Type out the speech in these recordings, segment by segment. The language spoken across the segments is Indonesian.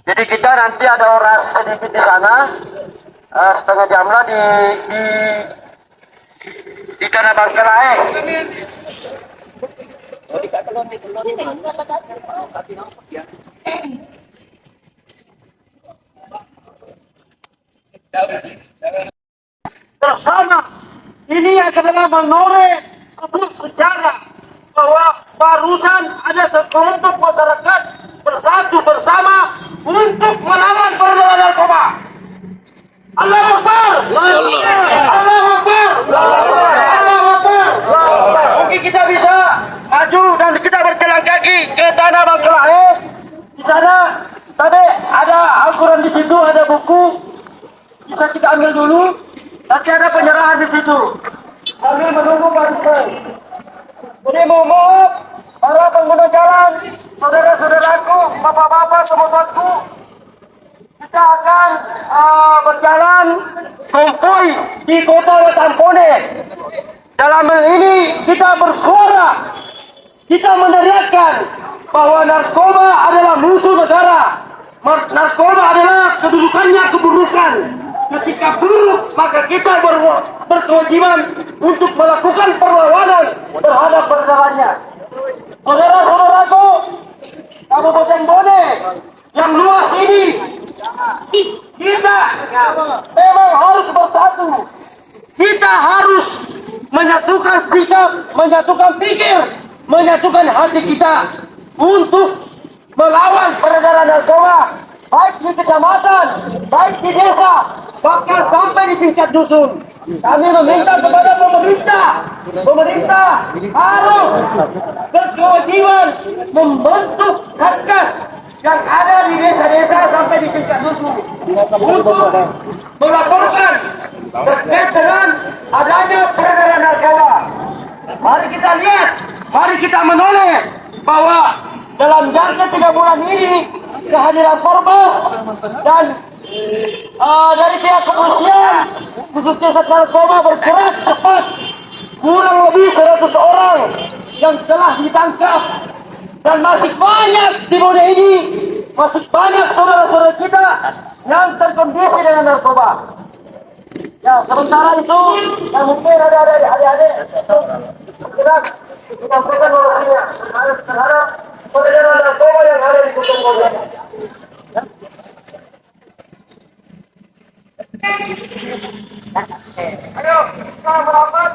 Jadi kita nanti ada orang sedikit di sana, setengah jam lah di Tanah Bangkelai. Bersama ini adalah menoreh sebuah sejarah bahwa barusan ada sekelompok masyarakat bersatu bersama untuk melawan peredaran narkoba. Allahu Akbar. Allahu Akbar. Allahu Akbar. Mungkin kita bisa maju dan kita berjalan kaki ke Tanah Bangkelai. Di sana tadi ada Al-Quran, di situ ada buku, bisa kita ambil dulu. Nanti ada penyerahan di situ. Kami menunggu bantuan. Jadi mohon para pengguna jalan, saudara-saudaraku, bapak-bapak, teman-temanku, kita akan berjalan konvoy di kota Tampone. Dalam hal ini kita bersuara, kita meneriakkan bahwa narkoba adalah musuh negara. Narkoba adalah kedudukannya keburukan. Ketika buruk, maka kita berkewajiban untuk melakukan perlawanan terhadap peredarannya. Saudara-saudaraku, Kabupaten Bone yang luas ini, kita memang harus bersatu. Kita harus menyatukan sikap, menyatukan pikir, menyatukan hati kita untuk melawan peredaran narkoba, baik di kecamatan, baik di desa, bahkan sampai di tingkat dusun. Kami meminta kepada pemerintah harus berkewajiban membentuk satgas yang ada di desa-desa sampai di tingkat dusun untuk melaporkan terkait dengan adanya peredaran narkoba. Mari kita lihat, mari kita menoleh bahwa dalam jangka 3 bulan ini kehadiran Korbes dan dari pihak kepolisian khususnya Satgas Narkoba bergerak cepat. Kurang lebih 100 orang yang telah ditangkap dan masih banyak di Bone ini, masih banyak saudara-saudara kita yang terkondisi dengan narkoba. Ya, sementara itu yang mungkin ada adik-adik bergerak menyampaikan bahwa terhadap peredaran narkoba yang ada di Kota Bone. Ayo, kita merapat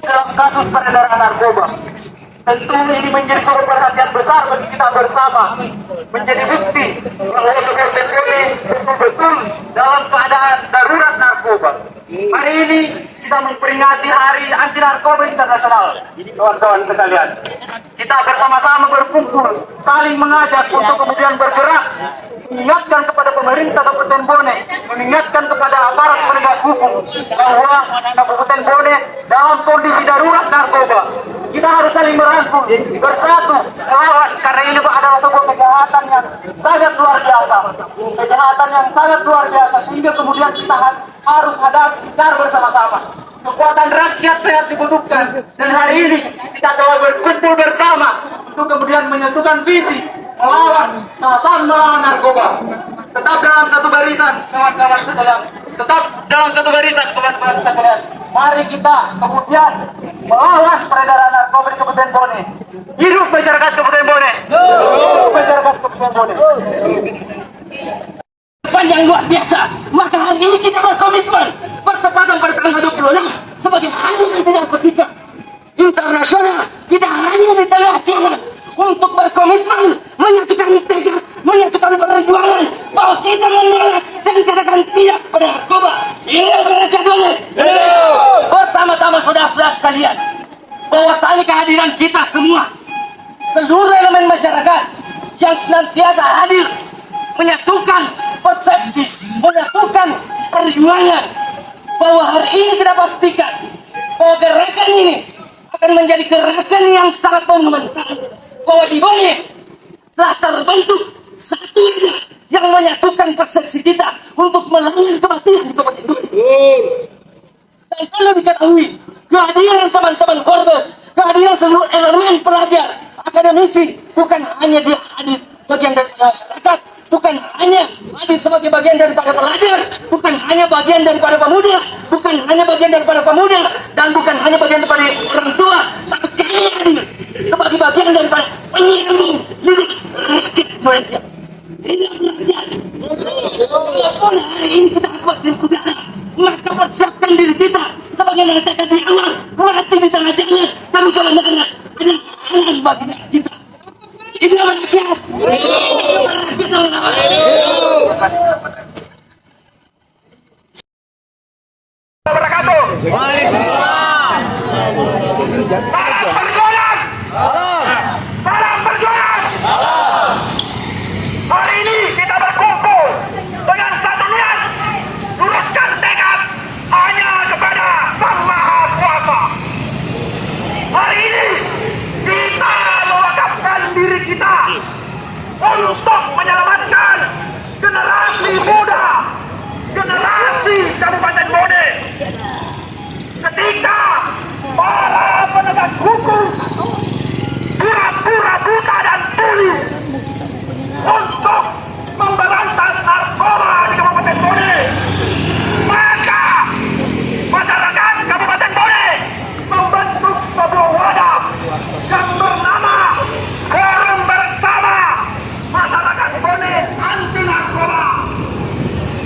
dalam kasus peredaran narkoba. Tentu ini menjadi suatu perhatian besar bagi kita bersama, menjadi bukti bahwa Kabupaten Bone betul-betul dalam keadaan darurat narkoba. Hari ini kita memperingati Hari Anti Narkoba Internasional, kawan-kawan sekalian. Kita bersama-sama berkumpul, saling mengajak untuk kemudian bergerak, mengingatkan kepada pemerintah Kabupaten Bone, mengingatkan kepada aparat penegak hukum bahwa Kabupaten Bone dalam kondisi darurat narkoba. Kita harus saling merangkul, bersatu, melawan, karena ini adalah sebuah kejahatan yang sangat luar biasa. Kejahatan yang sangat luar biasa, sehingga kemudian kita harus hadapi secara bersama-sama. Kekuatan rakyat sehat dibutuhkan, dan hari ini kita telah berkumpul bersama untuk kemudian menyatukan visi melawan, sama-sama melawan narkoba. Tetap dalam satu barisan, kawan-kawan sekalian. Tetap dalam satu barisan, kawan-kawan sekalian. Mari kita kemudian melawan peredaran narkoba di Kabupaten Bone. Hidup masyarakat Kabupaten Bone. Hidup masyarakat Kabupaten Bone. Yang luar biasa, maka hari ini kita berkomitmen bertepatan pada tanggal 26 sebagai Hari Anti Narkotika Internasional. Kita hadir di tengah jalan untuk berkomitmen menyatukan tekad, menyatukan perjuangan bahwa kita menolak dan katakan tidak pada narkoba. Iya, pertama-tama saudara-saudara sekalian, bahwasanya kehadiran kita semua, seluruh elemen masyarakat yang senantiasa hadir menyatukan persepsi, menyatukan perjuangan, bahwa hari ini kita pastikan bahwa gerakan ini akan menjadi gerakan yang sangat monumental, bahwa di Bone telah terbentuk satu yang menyatukan persepsi kita untuk melawan kebatilan di Kabupaten Bone. Dan perlu diketahui, kehadiran teman-teman Korbes, kehadiran seluruh elemen pelajar, akademisi, bukan hanya dia hadir bagian dari masyarakat, bukan hanya hadir sebagai bagian daripada pelajar, bukan hanya bagian daripada pemuda, bukan hanya bagian daripada pemuda, dan bukan hanya bagian daripada orang tua, tapi kami hadir sebagai bagian daripada penyambung lirik rakyat Malaysia. Ini rakyat. Walaupun hari ini kita kuasin udara, maka persiapkan diri kita sebagai kata di awal, mati di tengah jalan. Kami kalau negara ada salah bagi kita. Ini nama rakyat. Kita nama Wabarakatuh. Waalaikumsalam. Salam perjuangan. Salam perjuangan. Hari ini kita berkumpul dengan satu niat, luruskan tekad hanya kepada Sang Maha Kuasa. Hari ini kita mewakafkan diri kita untuk menyelamatkan generasi muda, generasi Kabupaten Bone. Ketika para penegak hukum pura-pura buta dan tuli untuk memberantas narkoba di Kabupaten Bone, maka masyarakat Kabupaten Bone membentuk sebuah wadah yang bernama Forum Bersama Masyarakat Bone Anti Narkoba.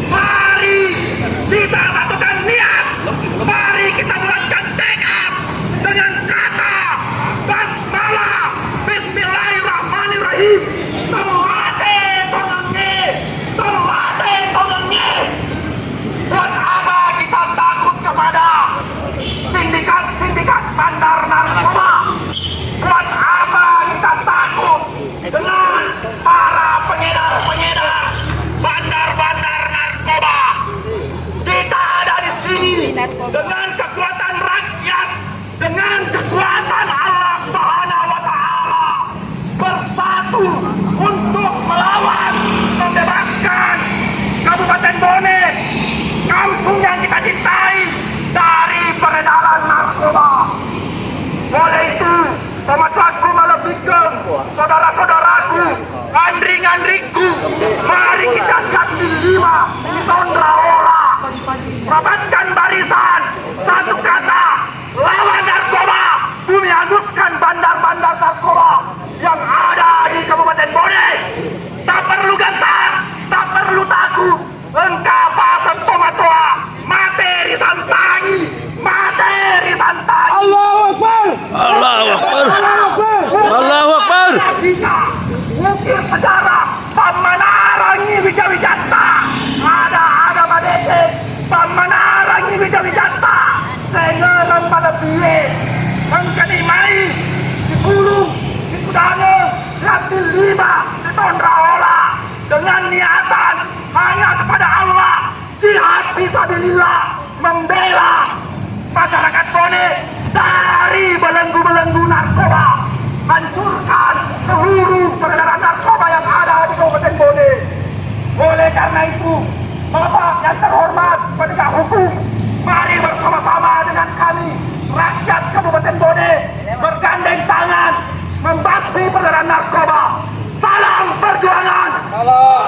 Mari kita satukan niat, mari kita bulatkan tekad dengan kata basmalah, bismillahirrahmanirrahim. Tomate tolongnya. Buat apa kita takut kepada sindikat bandar narkoba? Buat apa kita takut dengan para pengedar bandar narkoba? Kita ada di sini dengan kekuatan rakyat, dengan kekuatan Allah Subhanahu wa Ta'ala, bersatu untuk melawan, membebaskan Kabupaten Bone, kampung yang kita cintai, dari peredaran narkoba. Oleh itu, pematlaku melebihkan saudara-saudaraku, andring-andringku, mari kita siapkan 5 di Tondra Ola. Rapatkan barisan, satu kata, lawan narkoba, bumi hanguskan bandar-bandar narkoba yang ada di Kabupaten Bone. Tak perlu gentar, tak perlu takut, engkau pasang pematoa, materi santangi. Allahu Akbar. Allahu Akbar. Allahu Akbar. Bisa mungkin sejarah pemanarangi Wijata. Ada madete pemanarangi Wijata. Sengelan pada biye, mengkani mai, di Bulung, di Kudange, di 5 di Tondra Ola, dengan niatan hanya kepada Allah, jihad fisabilillah, membela masyarakat Bone dari belenggu-belenggu narkoba, hancurkan seluruh peredaran narkoba yang ada di Kabupaten Bone. Oleh karena itu, Bapak yang terhormat penegak hukum, mari bersama-sama dengan kami, rakyat Kabupaten Bone, bergandeng tangan membasmi peredaran narkoba. Salam perjuangan.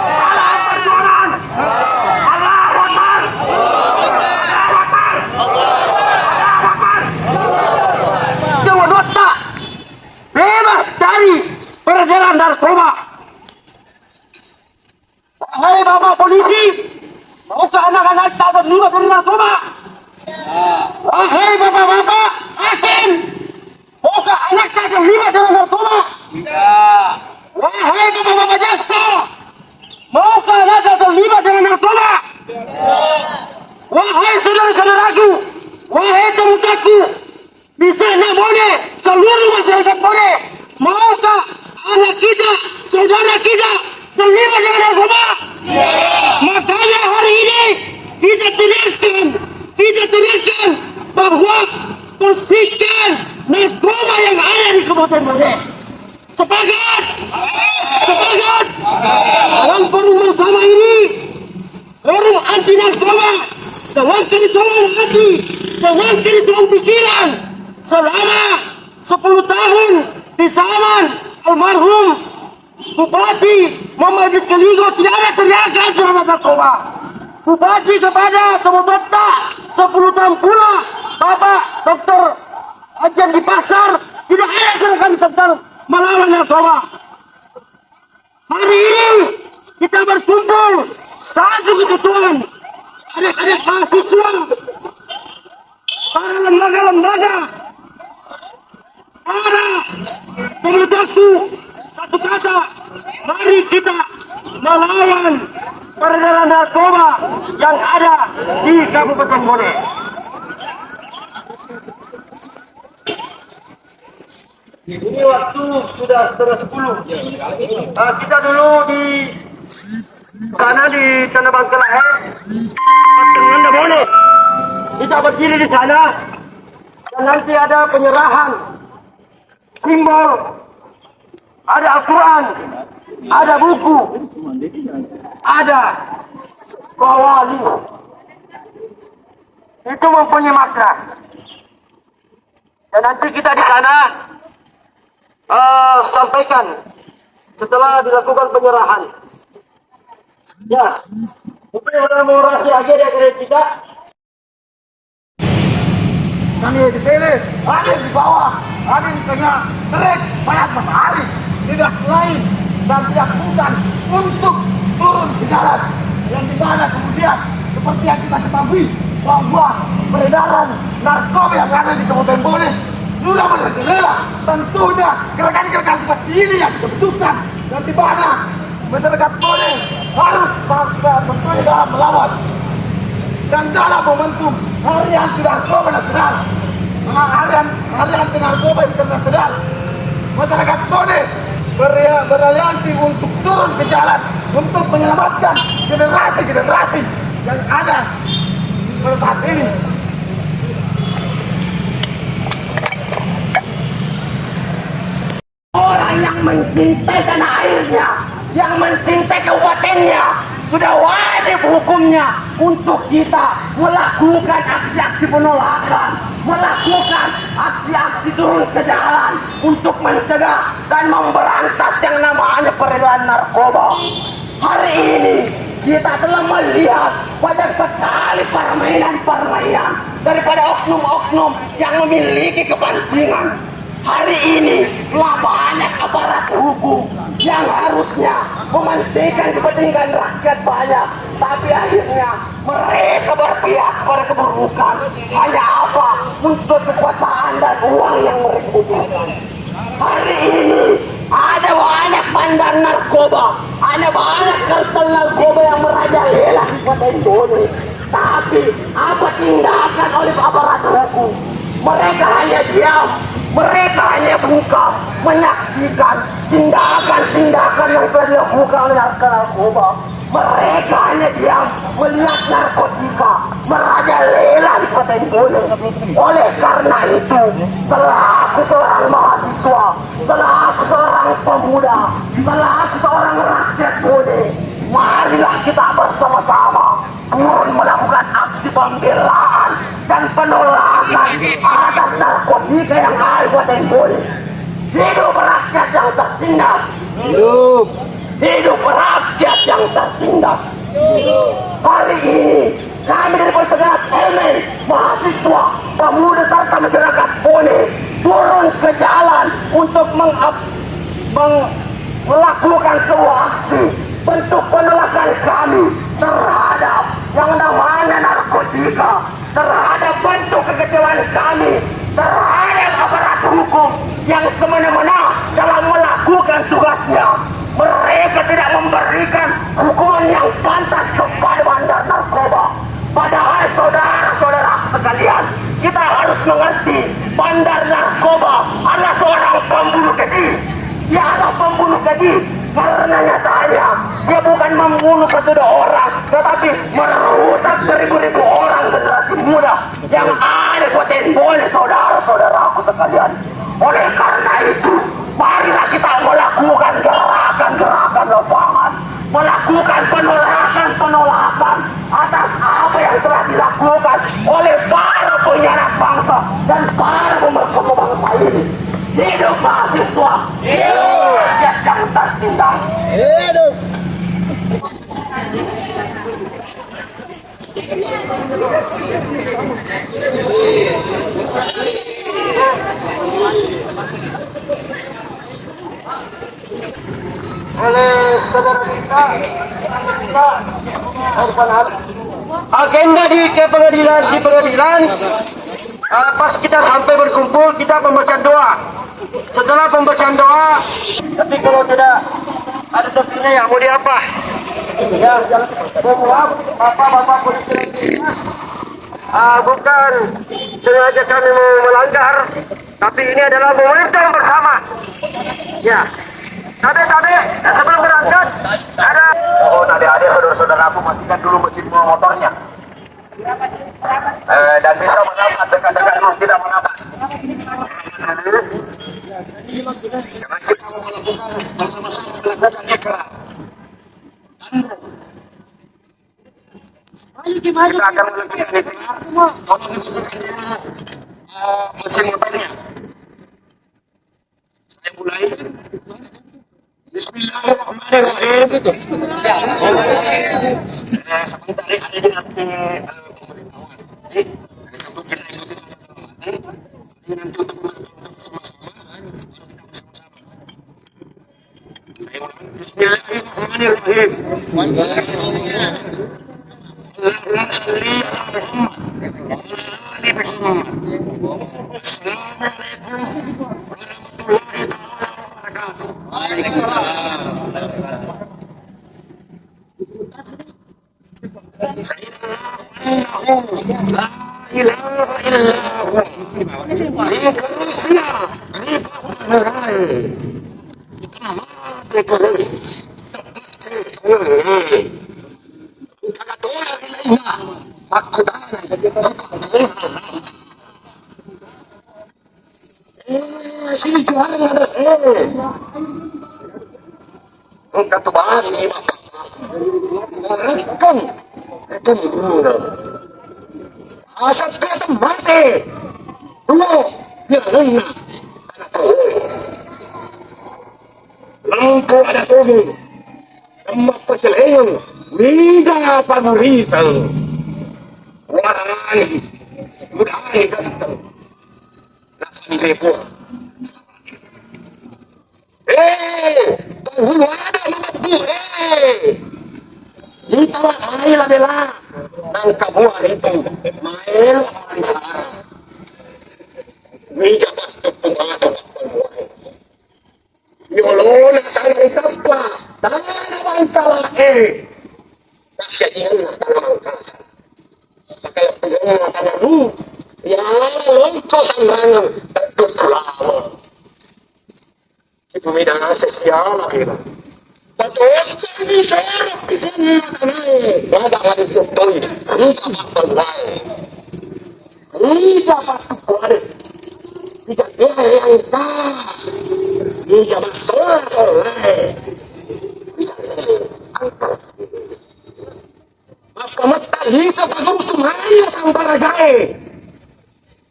Salam perjuangan. Allahu Akbar. Allahu Akbar. Allahu Akbar. Jawa Nota bebas dari peredaran narkoba. Wahai Bapak polisi, maukah anak-anak tak terlibat dengan narkoba? Wahai Bapak-bapak hakim, maukah anak tak terlibat dengan narkoba? Wahai Bapak-bapak jaksa, maukah anak tak terlibat dengan narkoba? Wahai saudara-saudaraku, wahai teman-temanku, di sana Bone, seluruh masyarakat Bone, maukah anak kita, saudara kita terlibat dengan narkoba? Makanya hari ini kita teriakkan bahwa bersihkan narkoba yang ada di Kabupaten Bone. Sepakat? Sepakat? Dalam forum bersama ini, forum anti narkoba, dengan kerisauan hati, dengan kerisauan pikiran, selama 10 tahun di zaman almarhum Bupati Muhammad Idris Kaligo tidak ada teriakan terhadap narkoba. Bupati kepada Tomobata 10 tahun pula Bapak Dr. Ajan di pasar tidak ada gerakan tentang melawan narkoba. Hari ini kita berkumpul satu kesatuan adik-adik mahasiswa, para lembaga-lembaga, para pemudaku, satu kata, mari kita melawan peredaran narkoba yang ada di Kabupaten Bone. Ini waktu sudah setengah 10. Kita dulu di sana di Tanah Bangkalahe, Tengah Bone. Kita berdiri di sana dan nanti ada penyerahan simbol, ada Al-Quran, ada buku, ada bawali. Itu mempunyai makna. Dan nanti kita di sana sampaikan setelah dilakukan penyerahan. Ya, mungkin udah mau rahasia aja dari kita. Kami di sini, ada di bawah, ada di tengah, terik, panas matahari, tidak lain dan tidak bukan untuk turun ke jalan. Yang dimana kemudian seperti yang kita ketahui bahwa peredaran narkoba yang ada di Kabupaten Bone sudah merajalela. Tentunya gerakan-gerakan seperti ini yang kita butuhkan dan di mana masyarakat Bone harus tentunya dalam melawan dan dalam momentum Hari Anti Narkoba Nasional, Hari Anti Narkoba Internasional, masyarakat Bone beraliansi untuk turun ke jalan untuk menyelamatkan generasi-generasi yang ada pada saat ini. Orang yang mencintai tanah airnya, yang mencintai kabupatennya, sudah wajib hukumnya untuk kita melakukan aksi-aksi penolakan, melakukan aksi-aksi turun ke jalan untuk mencegah dan memberantas yang namanya peredaran narkoba. Hari ini kita telah melihat banyak sekali permainan-permainan daripada oknum-oknum yang memiliki kepentingan. Hari ini telah banyak aparat hukum yang harusnya mementingkan kepentingan rakyat banyak, tapi akhirnya mereka berpihak pada keburukan. Hanya apa? Untuk kekuasaan dan uang yang mereka butuhkan. Hari ini ada banyak bandar narkoba, ada banyak kartel narkoba yang merajalela di kota Bone. Tapi apa tindakan oleh aparat hukum? Mereka hanya diam, mereka hanya buka, menyaksikan tindakan-tindakan yang telah dilakukan oleh narkoba. Mereka hanya diam, melihat narkotika merajalela di kota Bone. Oleh karena itu, selaku seorang mahasiswa, selaku seorang pemuda, selaku seorang rakyat Bone, marilah kita bersama-sama turun melakukan aksi pembelaan dan penolakan atas narkotika yang ada di kota Bone. Hidup rakyat yang tertindas. Hidup rakyat yang tertindas. Hari ini kami dari Persatuan Elemen, mahasiswa, pemuda serta masyarakat Bone turun ke jalan untuk melakukan sebuah aksi bentuk penolakan kami terhadap yang namanya narkotika, terhadap bentuk kekecewaan kami terhadap aparat hukum yang semena-mena dalam melakukan tugasnya. Mereka tidak memberikan hukuman yang pantas kepada bandar narkoba. Padahal saudara-saudara sekalian, kita harus mengerti bandar narkoba adalah seorang pembunuh keji. Dia adalah pembunuh keji karena nyatanya dia bukan membunuh 1-2 orang, tetapi merusak beribu-ribu orang generasi muda yang ada di kota Bone, saudara-saudaraku sekalian. Oleh karena itu, marilah kita melakukan gerakan-gerakan lapangan, melakukan penolakan atas apa yang telah dilakukan oleh para pengkhianat bangsa dan para pemerkosa bangsa ini. Hidup mahasiswa, hidup rakyat yang tertindas. oleh saudara kita agenda di pengadilan pas kita sampai berkumpul kita pembacaan doa. Setelah pembacaan doa, tapi kalau tidak ada tepinya ya mau diapa ya, mohon maaf bapak polisi, bukan sengaja kami mau melanggar, tapi ini adalah momentum bersama ya. Tade, sebelum berangkat ada adik-adik saudara-saudara aku matikan dulu mesin motornya dan bisa menabat dekat-dekat dulu, tidak menabat. Jangan kita mau melakukan bersama-sama melakukan ikrar. Kita akan melakukan ikrar, tolong dibutuhkan dulu mesin motornya. Saya mulai. Bismillahirrahmanirrahim. Sebentar ada di nanti untuk kita ikuti sama-sama. Nanti untuk melakukan sama-sama. Bismillahirrahmanirrahim. Allahumma shalli ala Muhammad wa ala ali Muhammad. Assalamualaikum warahmatullahi wabarakatuh. Sini jualan ada Angkat tubahan ini Rekam murah asap kelihatan mati dua biar lena lampu ada toge tempat perselaian liga pagurisan warani mudahani ganteng rasani repot penghulu ada mampu italah air bela nang kabuan itu mael alisara meja batu pengato yolona tanah ikapa tanah bangkala kasih tanah bangkala pakai pengguna tanah lu ya longko sandangan tentu terlalu itu medan sosial akhirnya Padahal bisa di sini ada ada sesuatu ini apa lain ini dapat kuat tidak ada yang tak ini dapat soleh apa mata bisa bagus semuanya sampai rajae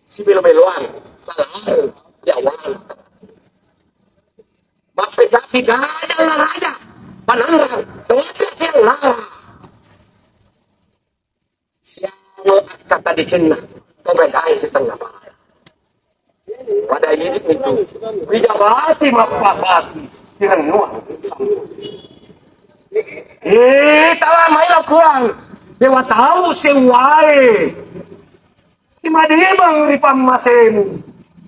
si belo-beloan salah ya wan bapak sapi gajah lah raja panangan, topik yang lara. Siapa kata di Cina, pembedai di tengah barat. Pada hidup itu, wijabati mapabati dengan nuang. Tahu mainlah kurang, dewa tahu sewai. Timadimang ripam masemu,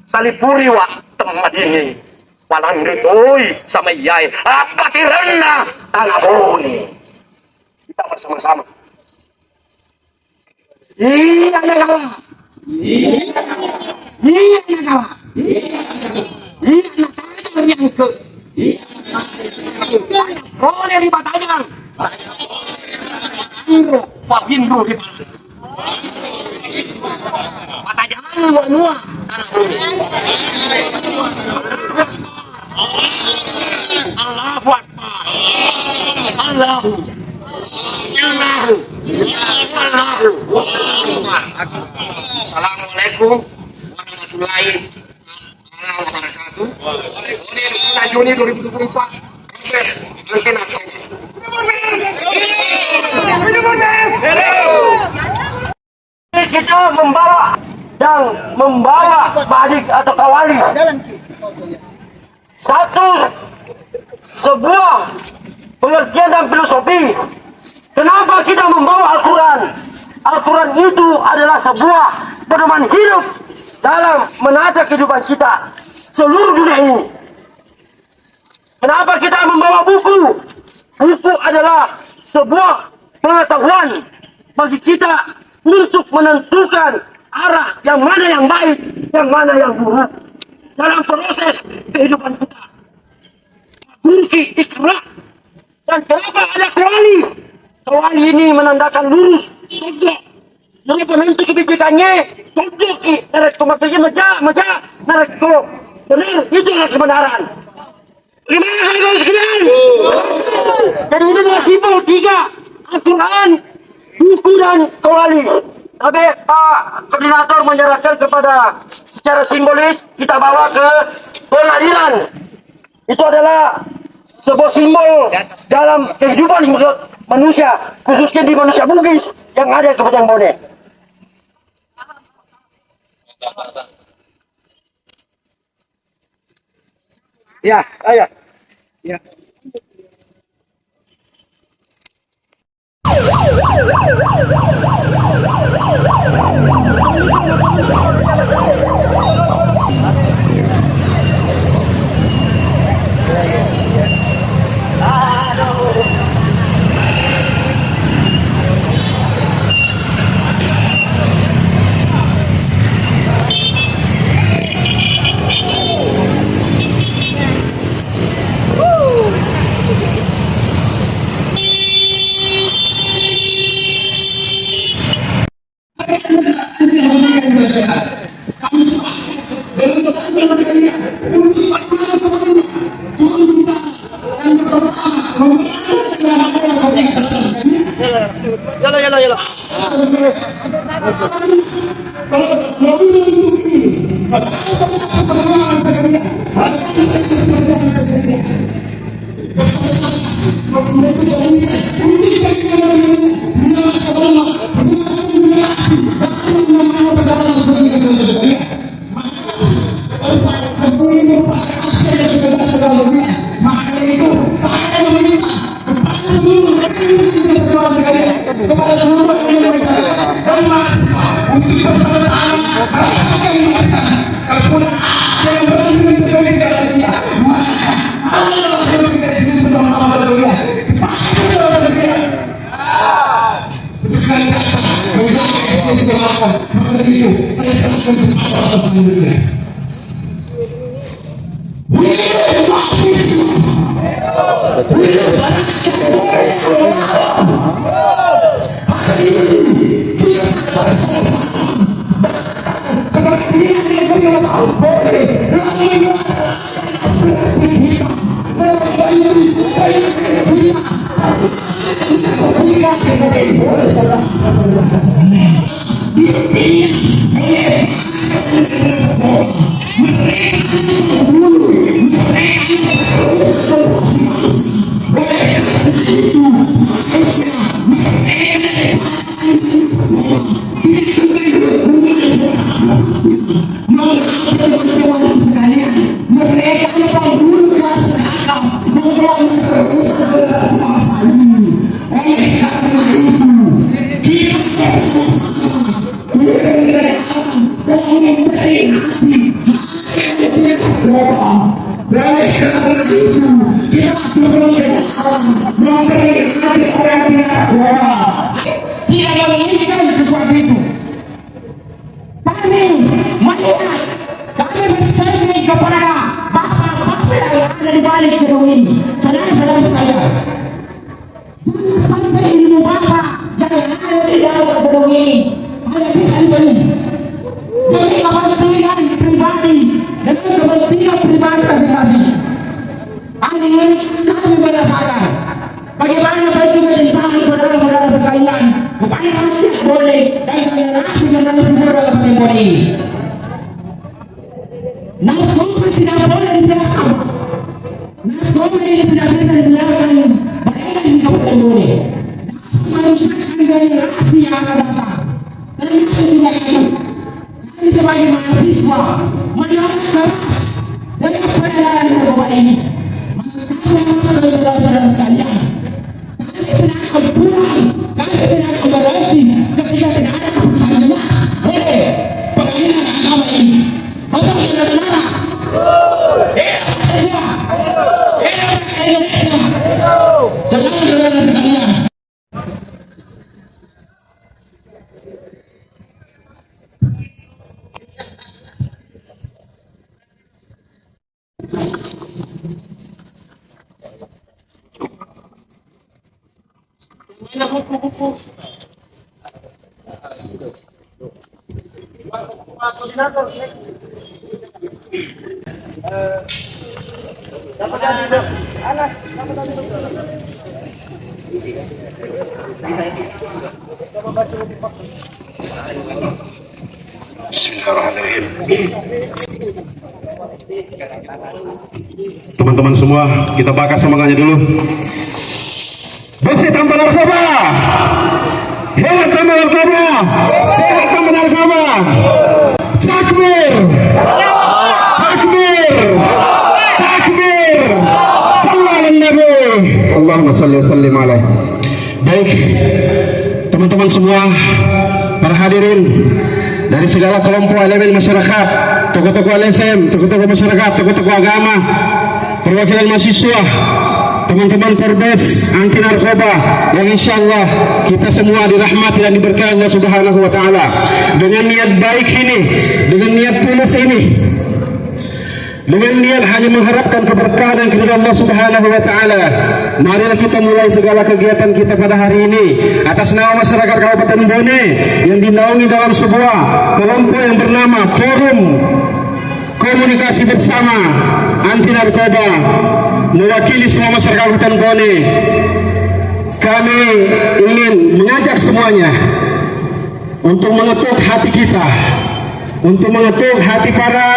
salipuri wa temadini. Walang ditoi sama yai apa tirana tanah boni kita bersama-sama iya kalah yang ke boleh ribat aja kan Pak Hindu di mata jangan nuah tanah boni Allahu Akbar Allahu Assalamualaikum warahmatullahi wabarakatuh. Juni 2024 Polres anti narkoba. Kita membawa balik atau kawali sebuah pengertian dan filosofi. Kenapa kita membawa Al-Quran? Al-Quran itu adalah sebuah pedoman hidup dalam menata kehidupan kita seluruh dunia ini. Kenapa kita membawa buku? Buku adalah sebuah pengetahuan bagi kita untuk menentukan arah yang mana yang baik, yang mana yang buruk dalam proses kehidupan kita. Kunci ikra. Dan kenapa ada kawali? Kawali ini menandakan lurus, tegak. Jadi penentu kebijakannya tegak. Narik pemakainya maja, narik ko. Benar, itu adalah kebenaran. Gimana hal sekalian? Jadi ini adalah simbol tiga: Al-Quran, buku dan kawali. Tapi Pak Koordinator menyerahkan kepada secara simbolis kita bawa ke pengadilan. Itu adalah sebuah simbol dalam kehidupan manusia, khususnya di manusia Bugis yang ada di Kabupaten Bone. Ya, ayah. Ya. Yala. Tidak menginginkan sesuatu itu. Kami melihat, kami bertanya kepada bapak-bapak yang ada di balik gedung ini. Saudara-saudara saya, sampai ilmu bapak yang ada di dalam gedung ini hanya bisa dibeli demi kepentingan pribadi dan kepentingan pribadi masing-masing. Kami merasakan bagaimana pentingnya tentang saudara-saudara sekalian, upaya kami tidak boleh dan generasi saudara Kabupaten ini. Narkoba tidak boleh dibiarkan. Narkoba ini tidak bisa dibiarkan beredar di Kabupaten Bone. Merusakkan generasi yang akan datang. Dan itu tidak enak. Kami sebagai mahasiswa menolak keras dengan peredaran narkoba ini. Maka saudara-saudara sekalian, kami tidak akan pulang, kami tidak akan berhenti ketika tidak ada keputusan jelas. Pengadilan agama ini, bapak saudara-saudara, Indonesia, saudara-saudara sekalian. Mana buku-buku? Koordinator. Dapat dari Anas, dapat dari Bismillahirrahmanirrahim. Teman-teman semua, kita bakar semangatnya dulu. Bersih tanpa narkoba, hebat tanpa narkoba, sehat tanpa narkoba. Takbir, takbir, takbir. Sallallahu Nabi. Allahumma salli wa sallim alaihi. Baik, teman-teman semua, para hadirin dari segala kelompok elemen masyarakat, tokoh-tokoh LSM, tokoh-tokoh masyarakat, tokoh-tokoh agama, perwakilan mahasiswa, teman-teman Perbes anti narkoba yang insya Allah kita semua dirahmati dan diberkahi Allah Subhanahu wa Ta'ala. Dengan niat baik ini, dengan niat tulus ini, dengan niat hanya mengharapkan keberkahan dan keridhaan Allah Subhanahu wa Ta'ala, marilah kita mulai segala kegiatan kita pada hari ini atas nama masyarakat Kabupaten Bone yang dinaungi dalam sebuah kelompok yang bernama Forum Komunikasi Bersama Anti Narkoba, mewakili semua masyarakat Kabupaten Bone. Kami ingin mengajak semuanya untuk mengetuk hati kita, untuk mengetuk hati para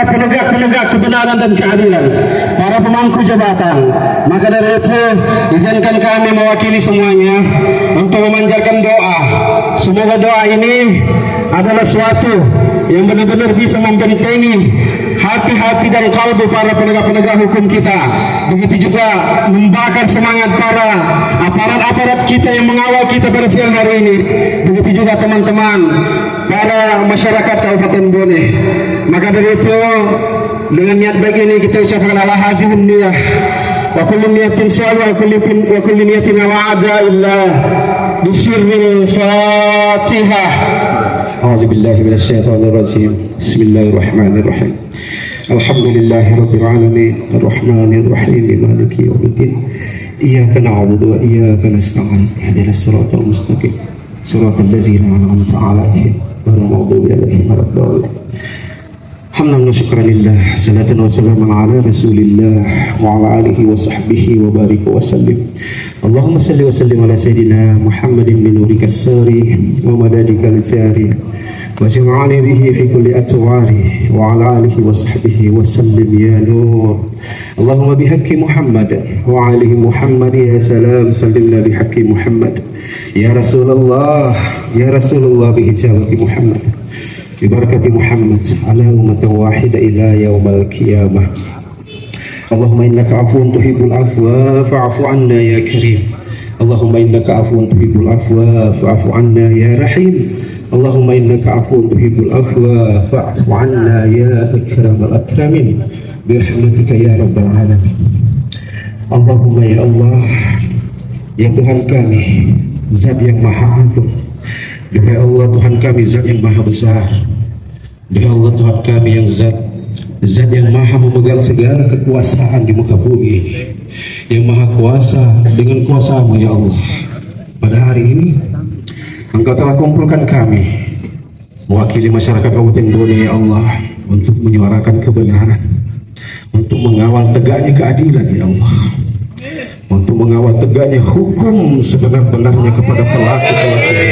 penegak-penegak kebenaran dan keadilan, para pemangku jabatan. Maka dari itu, izinkan kami mewakili semuanya untuk memanjatkan doa. Semoga doa ini adalah suatu yang benar-benar bisa membentengi hati-hati dan kalbu para penegak-penegak hukum kita. Begitu juga membakar semangat para aparat-aparat kita yang mengawal kita pada siang hari ini. Begitu juga teman-teman para masyarakat Kabupaten Bone. Maka dari itu, dengan niat baik ini kita ucapkan ala hazihun niyah wa kullu niyatin salih wa kullu niyatin wa'ada illa bisyirril Fatihah. A'udzubillahi minasyaitonir rajim. Bismillahirrahmanirrahim. Alhamdulillahi rabbil alamin arrahmanir rahim maliki yaumiddin. Iyyaka na'budu wa iyyaka nasta'in. Ihdinas siratal mustaqim. Siratal ladzina an'amta 'alaihim ghairil maghdubi 'alaihim waladdallin. Hamdan wa syukran lillah, salatan wa salaman ala rasulillah wa ala alihi wa sahbihi wa barik wa sallim. Allahumma salli wa sallim ala sayyidina Muhammadin min nurika as-sari wa madadika al-jari wa jam'ani bihi fi kulli atwari wa ala alihi wa sahbihi wa sallim ya nur. Allahumma bihaqqi Muhammad wa alihi Muhammad ya salam, sallimna bihaqqi Muhammad ya Rasulullah bihijabati Muhammad ببركة محمد على أمة واحدة إلى يوم القيامة. اللهم إنك عفو تحب العفو فاعف عنا يا كريم. اللهم إنك عفو تحب العفو فاعف عنا يا رحيم. اللهم إنك عفو تحب العفو فاعف عنا يا أكرم الأكرمين برحمتك يا رب العالمين. اللهم ya Allah, ya Tuhan kami, Zat yang Maha Agung. Duhai Allah, Tuhan kami Zat yang Maha Besar. Duhai Allah, Tuhan kami yang Zat yang Maha memegang segala kekuasaan di muka bumi, yang Maha Kuasa dengan kuasa-Mu ya Allah. Pada hari ini Engkau telah kumpulkan kami mewakili masyarakat Kabupaten Bone ya Allah, untuk menyuarakan kebenaran, untuk mengawal tegaknya keadilan ya Allah, untuk mengawal tegaknya hukum sebenar-benarnya kepada pelaku-pelaku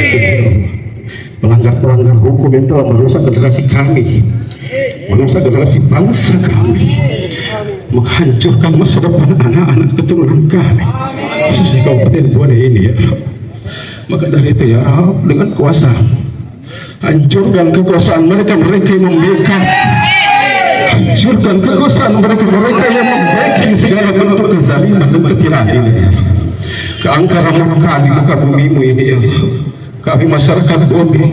pelanggar-pelanggar hukum yang telah merusak generasi kami, merusak generasi bangsa kami, menghancurkan masa depan anak-anak keturunan kami, khusus di Kabupaten Bone ini ya Rabb. Maka dari itu ya Rabb, dengan kuasa hancurkan kekuasaan mereka yang membekap, hancurkan kekuasaan mereka yang membekap segala bentuk kezaliman dan ketiraan ini ya Rabb. Keangkaran murka di muka bumimu ini ya Rabb. Kami masyarakat Bone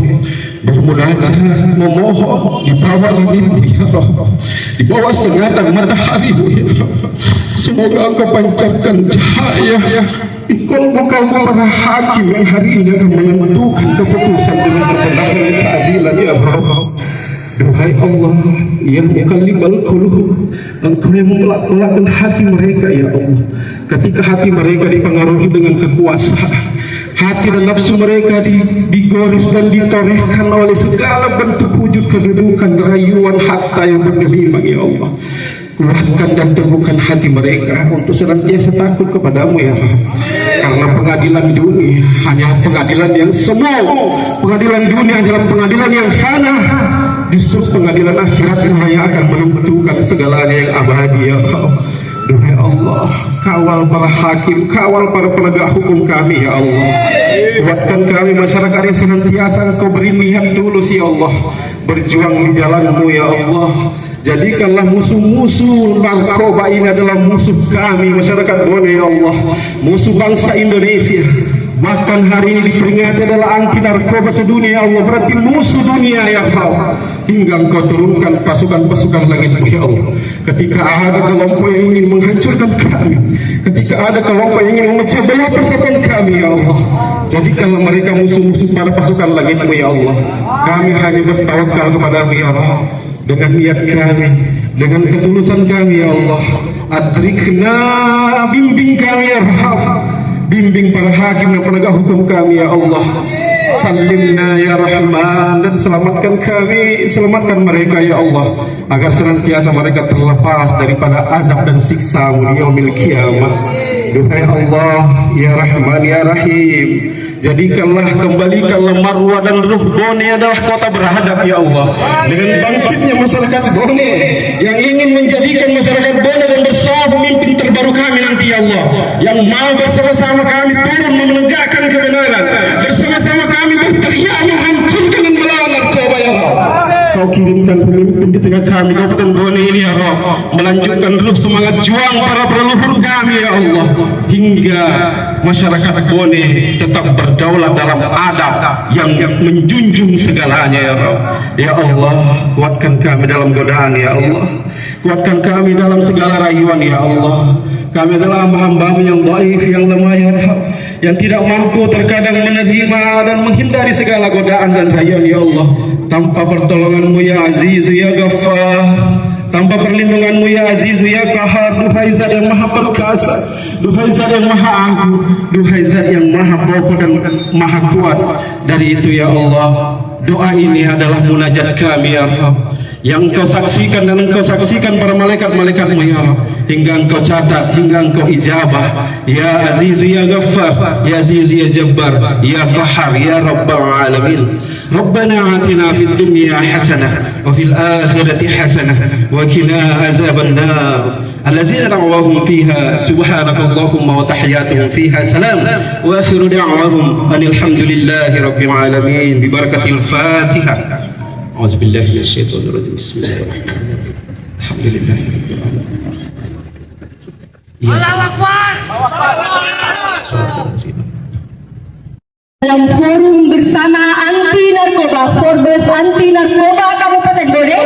bermunajat memohon di bawah langitmu ya Rabb, di bawah sengatan mataharimu ya Rabb. Semoga Engkau pancarkan cahaya di kolbu-kolbu para hakim yang hari ini akan menentukan keputusan dengan kebenaran dan keadilan ya Rabb. Duhai Allah yang mukallibal qulub, Engkau yang melak-melakkan hati mereka ya Allah. Ketika hati mereka dipengaruhi dengan kekuasaan, hati dan nafsu mereka digoris dan ditorehkan oleh segala bentuk wujud kedudukan, rayuan harta yang bergelimang ya Allah. Kuatkan dan teguhkan hati mereka untuk senantiasa takut kepadamu ya Rabb. Karena pengadilan dunia hanya pengadilan yang semu, pengadilan dunia adalah pengadilan yang fana. Justru pengadilan akhirat yang akan menentukan segalanya yang abadi ya Rabb. Duhai Allah, kawal para hakim, kawal para penegak hukum kami ya Allah. Kuatkan kami masyarakat yang senantiasa Engkau beri niat tulus ya Allah, berjuang di jalan-Mu ya Allah. Jadikanlah musuh-musuh narkoba ini adalah musuh kami masyarakat Bone ya Allah, musuh bangsa Indonesia. Bahkan hari ini diperingati adalah anti narkoba sedunia ya Allah, berarti musuh dunia ya Allah. Hingga Engkau turunkan pasukan-pasukan langit ya Allah. Ketika ada kelompok yang ingin menghancurkan kami, ketika ada kelompok yang ingin memecah belah persatuan kami ya Allah, jadikanlah mereka musuh-musuh para pasukan langit-Mu ya Allah. Kami hanya bertawakal kepada-Mu ya Allah. Dengan niat kami, dengan ketulusan kami ya Allah, adrikna, bimbing kami ya Rabb, bimbing para hakim dan penegak hukum kami ya Allah. Salimna ya Rahman, dan selamatkan kami, selamatkan mereka ya Allah, agar senantiasa mereka terlepas daripada azab dan siksa-Mu di yaumil kiamat. Duhai Allah ya Rahman ya Rahim, jadikanlah, kembalikanlah marwah dan ruh Bone adalah kota berhadap ya Allah. Dengan bangkitnya masyarakat Bone yang ingin menjadikan masyarakat Bone dan bersama pemimpin terbaru kami nanti ya Allah, yang mau bersama-sama kami turun menegakkan kebenaran, bersama-sama kami berteriak menghancurkan dan melawan narkoba ya Allah. Kau kirimkan pemimpin di tengah kami Kabupaten Bone ini ya Allah, melanjutkan ruh semangat juang para leluhur kami ya Allah, hingga masyarakat Bone tetap berdaulat dalam adab yang menjunjung segalanya ya Allah. Ya Allah, kuatkan kami dalam godaan ya Allah, kuatkan kami dalam segala rayuan ya Allah. Kami adalah hamba-hamba-Mu yang dhaif, yang lemah ya Rabb, yang tidak mampu terkadang menerima dan menghindari segala godaan dan rayuan ya Allah. Tanpa pertolongan-Mu ya Aziz ya Ghaffar, tanpa perlindungan-Mu ya Aziz ya Qahar, duhai Zat yang Maha Perkasa, duhai Zat yang Maha Agung, duhai Zat yang Maha Kokoh dan Maha Kuat. Dari itu ya Allah, doa ini adalah munajat kami ya Rabb, yang Engkau saksikan dan Engkau saksikan para malaikat-malaikat-Mu ya Rabb, hingga Engkau catat, hingga Engkau ijabah. Ya Aziz ya Ghaffar, ya Aziz ya Jabbar, ya Qahar, ya Rabbal Alamin. Rabbana atina fid dunya hasanah wa fil akhirati hasanah wa qina azaban nar. Allazina da'wahum fiha subhanakallahumma wa tahiyyatuhum fiha salam wa akhiru da'wahum alhamdulillahi rabbil alamin bi barakatil Fatihah. A'udzu billahi minasyaitonir rajim. Bismillahirrahmanirrahim. Alhamdulillahirabbil alamin. Allahu Akbar. Dalam forum bersama anti narkoba, Forbes anti narkoba Kabupaten Bone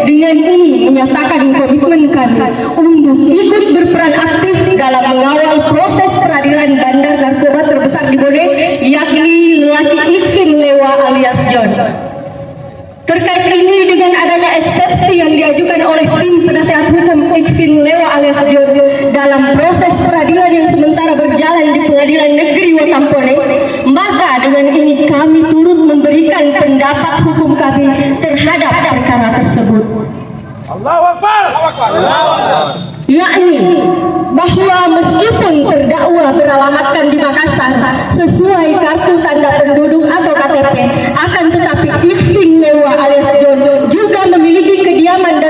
dengan ini menyatakan komitmen kami untuk ikut berperan aktif dalam mengawal proses peradilan bandar narkoba terbesar di Bone, yakni lelaki Iksin Lewa alias John. Terkait ini, dengan adanya eksepsi yang diajukan oleh tim penasehat hukum Iksin Lewa alias John dalam proses peradilan yang sementara berjalan di Pengadilan Negeri Watampone, maka dengan ini kami turut memberikan pendapat hukum kami terhadap perkara tersebut. Allahu Akbar. Yakni bahwa meskipun terdakwa beralamatkan di Makassar sesuai kartu tanda penduduk atau KTP, akan tetapi Iksin Lewa alias John juga memiliki kediaman dan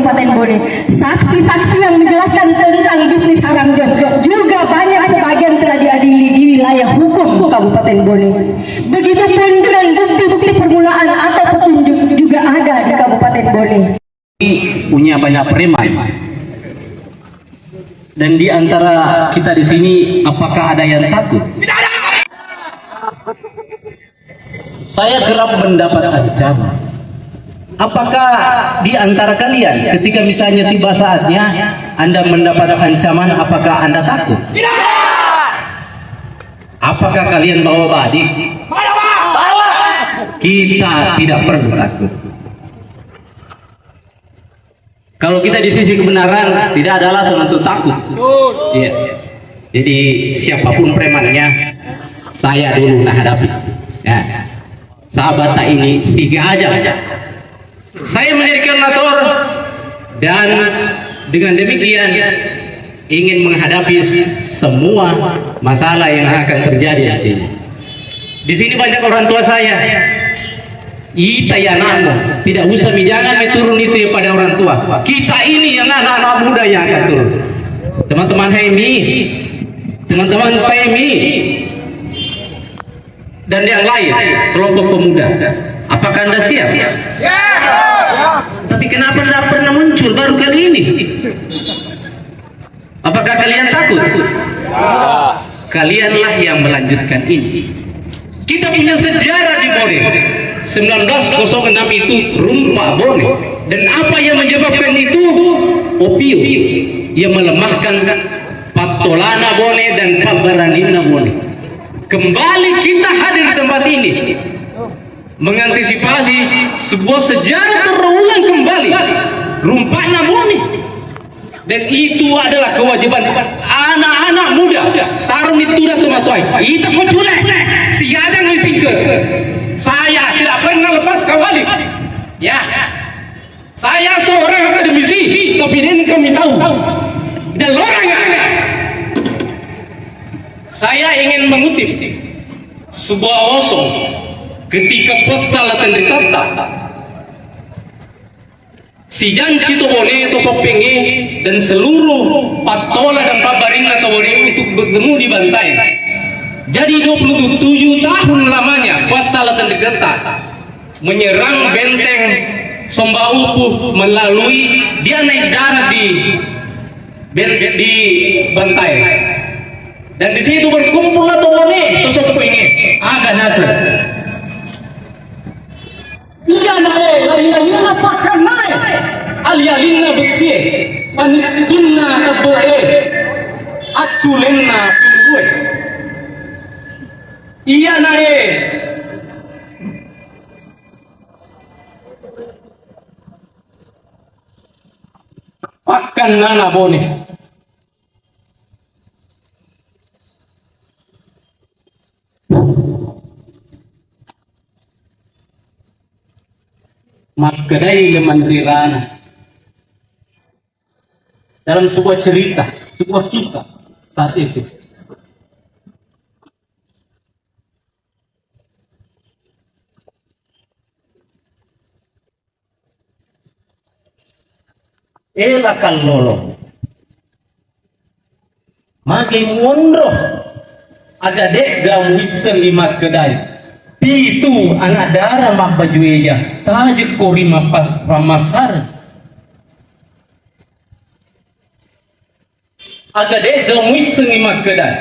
Kabupaten Bone. Saksi-saksi yang menjelaskan tentang bisnis haram jom juga banyak sebagian telah diadili di wilayah hukum Kabupaten Bone. Begitupun dengan bukti-bukti permulaan atau petunjuk juga ada di Kabupaten Bone. Punya banyak preman. Dan di antara kita di sini, apakah ada yang takut? Tidak ada. Saya kerap mendapat ancaman. Apakah di antara kalian, ketika misalnya tiba saatnya Anda mendapat ancaman, apakah Anda takut? Tidak. Apakah kalian bawa badik? Bawa. Kita tidak perlu takut. Kalau kita di sisi kebenaran, tidak ada alasan untuk takut. Iya. Jadi siapapun premannya, saya dulu hadapi. Ya. Sahabat tak ini siga aja. Saya menjadi koordinator dan dengan demikian ingin menghadapi semua masalah yang akan terjadi nantinya. Di sini banyak orang tua saya. Ita ya namo, tidak usah jangan turun itu ya pada orang tua. Kita ini yang anak-anak muda yang akan turun. Teman-teman HMI, teman-teman PMI, dan yang lain kelompok pemuda. Apakah Anda siap? Ya. Tapi kenapa tidak pernah muncul baru kali ini? Apakah kalian takut? Kalianlah yang melanjutkan ini. Kita punya sejarah di Bone. 1906 itu Rumpa Bone. Dan apa yang menyebabkan itu? Opium yang melemahkan Patolana Bone dan Pabaranina Bone. Kembali kita hadir di tempat ini mengantisipasi sebuah sejarah terulang kembali Rumpana Bone. Dan itu adalah kewajiban anak-anak muda. Tarung itu dah termasuk. Itu kocule. Si ajang misingke. Saya tidak pernah lepas kawali. Ya. Saya seorang akademisi, tapi ini kami tahu. Dan orang saya ingin mengutip sebuah osong ketika peta latan ditata. Si janji itu boleh itu sopenge dan seluruh patola dan pabarin atau boleh untuk bertemu di bantai. Jadi 27 tahun lamanya peta latan ditata menyerang benteng Sombaupu melalui dia naik darat di bantai. Dan di situ berkumpul atau boleh itu sopenge agak nasr. Iya naik, pakai naik. Alialinna besi, panitinna tebe, aculinna tunggu. Iya naik. Pakan nana Bone. Magkedai lemandirana dalam sebuah cerita, sebuah kisah saat itu. Elakan lolo makin mondro agak dek gamu iseng limat kedai pitu anak darah mak bajueja tajik kori pamasar agak dek gamu iseng limat kedai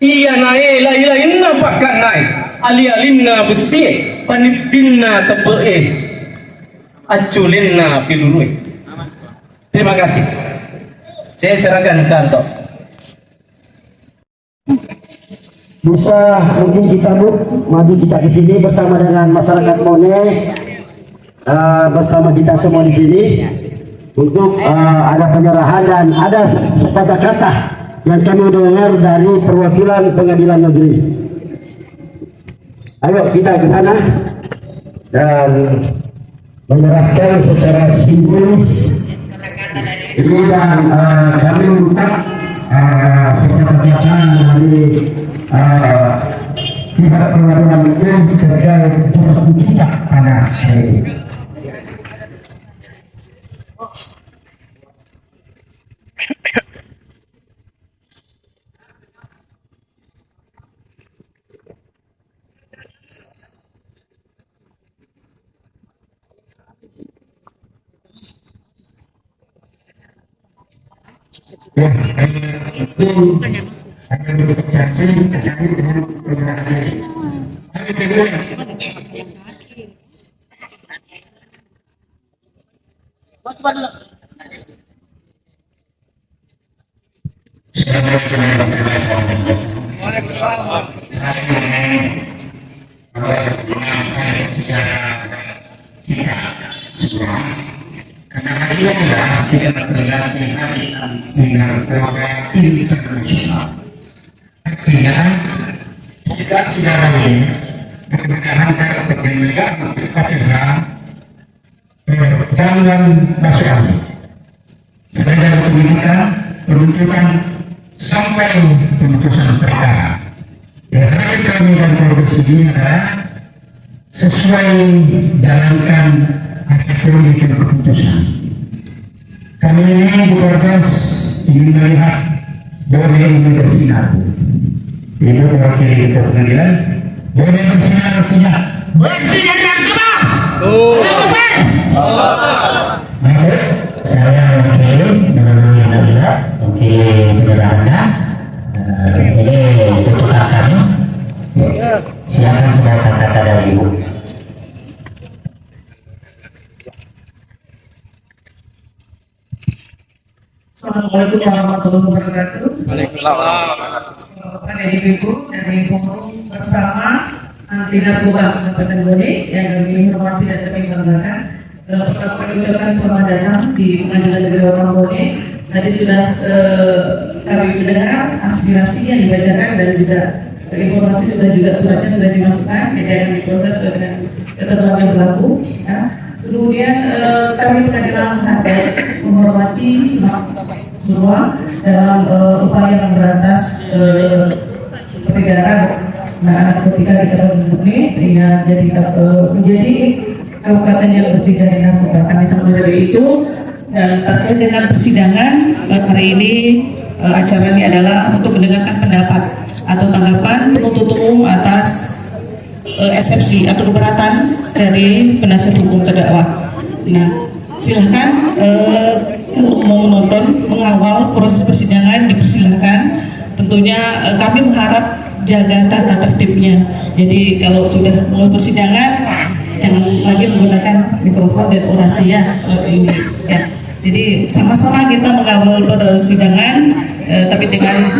iya nae lain pakan nae ali-alinna besi panipinna tebe aculinna pilurui. Terima kasih. Saya serahkan kantor. Bisa mungkin kita maju kita ke sini bersama dengan masyarakat Bone, bersama kita semua di sini untuk ada penyerahan dan ada sepatah kata yang kami dengar dari perwakilan pengadilan negeri. Ayo kita ke sana dan menyerahkan secara simbolis. Ini dan kami minta sepatah dari pihak pengadilan itu terkait untuk kita pada hari ini. Ya, itu akan negosiasi terkait dengan pergerakan ini. Yang kedua, karena hari ini adalah tidak tergantung hari dengan program internasional. Artinya, kita sekarang ini berkenalan untuk menegak pada jangan masuk angin. Belajar pendidikan, peruntukan sampai pemutusan perkara. Hari kami dan progres ini adalah sesuai jalankan apapun itu keputusan. Kami ini di Progres ingin melihat boleh ini bersinar. Ibu mewakili ketua pengadilan, boleh bersinar atau tidak? Bersinar dan kebal. Baik, saya mewakili melalui pengadilan, mewakili pengadilan. Ini tuntutan kami. Silakan saya kata dari ibu. Assalamualaikum warahmatullahi wabarakatuh. Pada ibu dan ibu bersama anti narkoba Kabupaten Bone yang kami hormati dan kami banggakan. Pertama kali ucapkan selamat datang di Pengadilan Negeri Orang Bone. Tadi sudah kami mendengar aspirasi yang dibacakan dan juga informasi suratnya sudah dimasukkan, kejadian diproses sesuai dengan ketentuan yang berlaku. Ya. Kemudian kami pengadilan menghormati semua dalam upaya memberantas peredaran narkotika di Kabupaten Bone sehingga menjadi kabupaten yang bersih dari narkoba. Kami sangat menghargai itu. Dan terkait dengan persidangan hari ini acara ini adalah untuk mendengarkan pendapat atau tanggapan penuntut umum atas eksepsi atau keberatan dari penasihat hukum terdakwa. Nah, silahkan kalau mau menonton mengawal proses persidangan dipersilahkan. Tentunya kami mengharap jaga tata tertibnya. Jadi kalau sudah mulai persidangan jangan lagi menggunakan mikrofon dan orasi ya ini ya. Jadi sama-sama kita mengawal persidangan, tapi dengan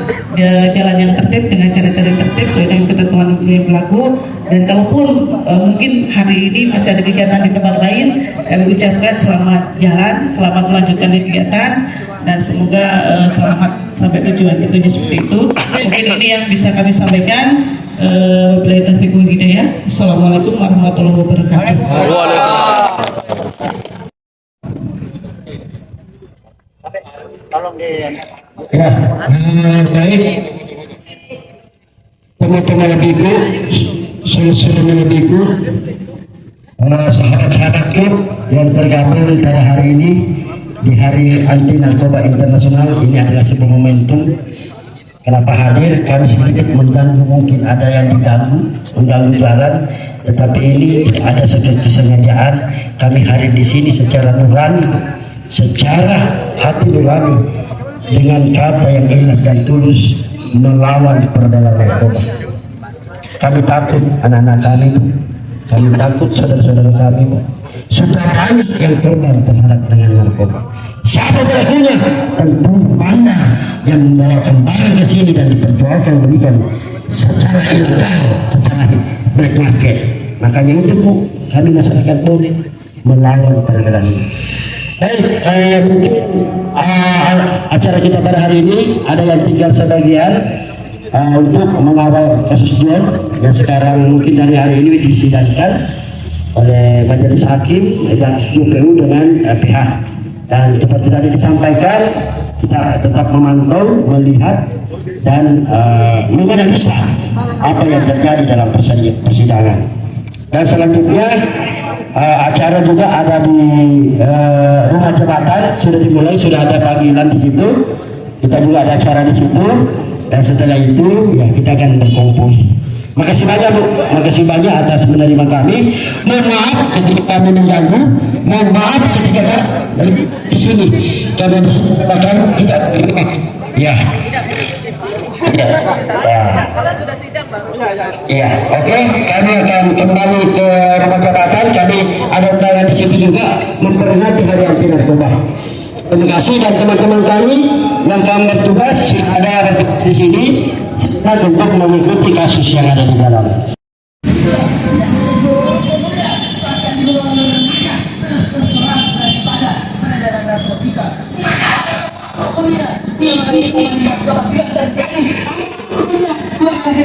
jalan yang tertib, dengan cara-cara yang tertib sesuai dengan ketentuan yang berlaku. Dan kalaupun mungkin hari ini masih ada kegiatan di tempat lain, kami ucapkan selamat jalan, selamat melanjutkan kegiatan, dan semoga selamat sampai tujuan. Intinya seperti itu. Mungkin ini yang bisa kami sampaikan. Wabillahi taufiq wal hidayah. Assalamualaikum warahmatullahi wabarakatuh. Ya, baik teman-teman biku, saudara biku, sahabat-sahabatku yang tergabung pada hari ini di Hari Anti Narkoba Internasional. Ini adalah sebuah momentum. Kenapa hadir? Kami sedikit mengganggu, mungkin ada yang mengganggu jalan, tetapi ini tidak ada kesengajaan. Kami hadir di sini secara nurani, secara hati nurani, dengan kata yang ikhlas dan tulus melawan peredaran narkoba. Kami takut anak-anak kami takut saudara-saudara kami. Sudah banyak yang korban terhadap dengan narkoba. Siapa pelakunya? Tentu banyak yang membawakan barang ke sini dan diperjualkan berikan secara ilegal, secara black market. Makanya itu kami masyarakat boleh melawan peredaran ini. Baik, mungkin acara kita pada hari ini ada yang tinggal sebagian untuk mengawal kasus jual yang sekarang mungkin dari hari ini disidangkan oleh majelis hakim dan SPU dengan pihak. Dan seperti tadi disampaikan, kita tetap memantau, melihat dan menganalisa apa yang terjadi dalam persidangan. Dan selanjutnya acara juga ada di rumah jabatan, sudah dimulai, sudah ada panggilan di situ. Kita juga ada acara di situ, dan setelah itu ya kita akan berkumpul. Makasih banyak Bu, makasih banyak atas menerima kami. Mohon maaf ketika kami mengganggu, mohon maaf ketika di sini kami kesempatan kita ya. Ya, oke. Kami akan kembali ke rumah jabatan. Kami ada undangan di situ juga memperingati Hari Anti Narkoba. Terima kasih dan teman-teman kami yang kami bertugas ada di sini untuk mengikuti kasus yang ada di dalam.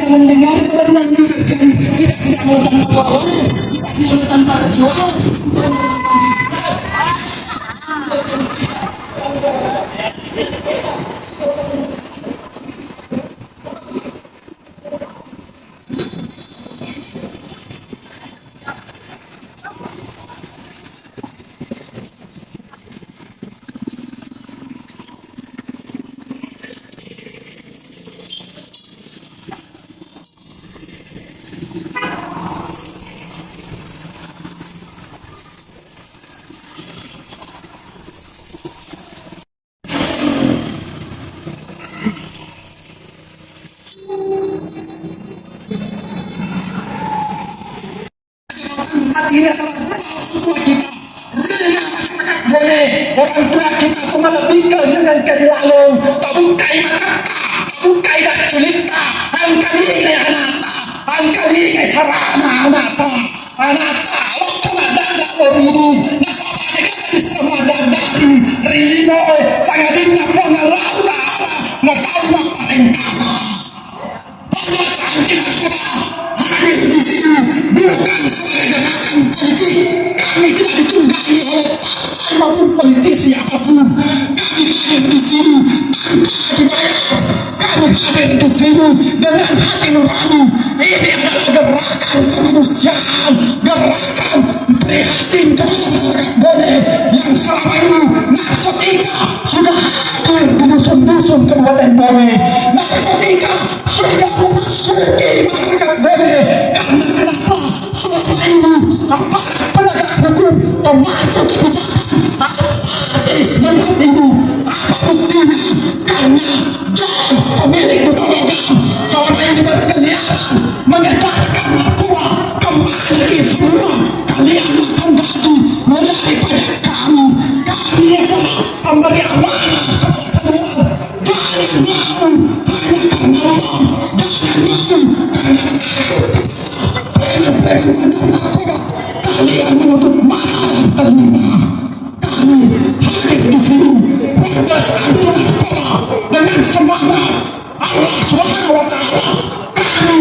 Mendengar kita tidak mau tanpa ini adalah orang tua kita. Bila masyarakat boleh orang tua kita itu melebihkan dengan kerilalu. Tabukai makata, tabukai dah culita, angkali kaya anata, angkali kaya sarana anata, anata, waktu madanda oribu, nasabah negara di semua dandari, rilino, sangadina pengalau ta'ala, natawa parengkana. Penguasaan kita sudah hadir di sini bukan sebagai gerakan politik. Kami tidak ditunggangi oleh partai maupun politisi apapun. Kami hadir di sini tanpa dibayar. Kami hadir di sini dengan hati nurani. Ini adalah gerakan kemanusiaan, gerakan prihatin kepada masyarakat Bone yang selama ini narkotika sudah hadir di dusun-dusun Kabupaten Bone. Narkotika sudah memasuki masyarakat Bone. Karena kenapa selama ini aparat penegak hukum mematuhi kebijakan hadis melihat ini apa buktinya? Karena John pemilik botol logam selama ini berkeliaran mengedarkan narkoba kembali semua. Kalian makan gaji mulai pajak kami. Kami adalah pemberi amanah kepada kalian. Jangan mau hanya karena uang. Jangan mau karena takut. Kalian menutup mata dan telinga. Kami hadir di sini bebas anti narkoba dengan semangat Allah Subhanahu wa Ta'ala. Kami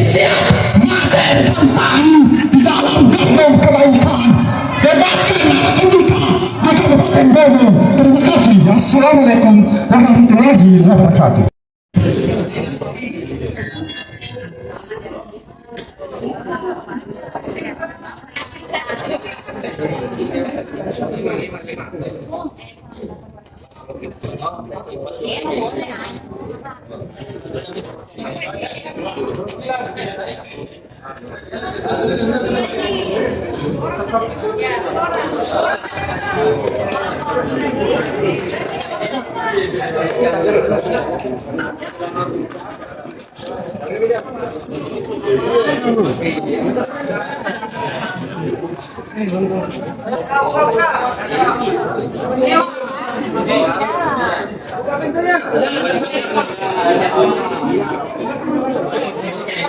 siap mati sampai di dalam gerbong kebaikan. Bebaskan narkotika di Kabupaten Bone. Terima kasih. Assalamualaikum warahmatullahi wabarakatuh.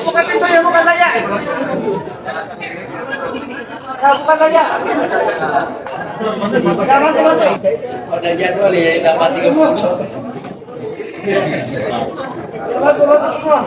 Buka pintunya, buka saja. Buka saja. Masuk. Udah jadwal ya, dapat 30. Masuk semua.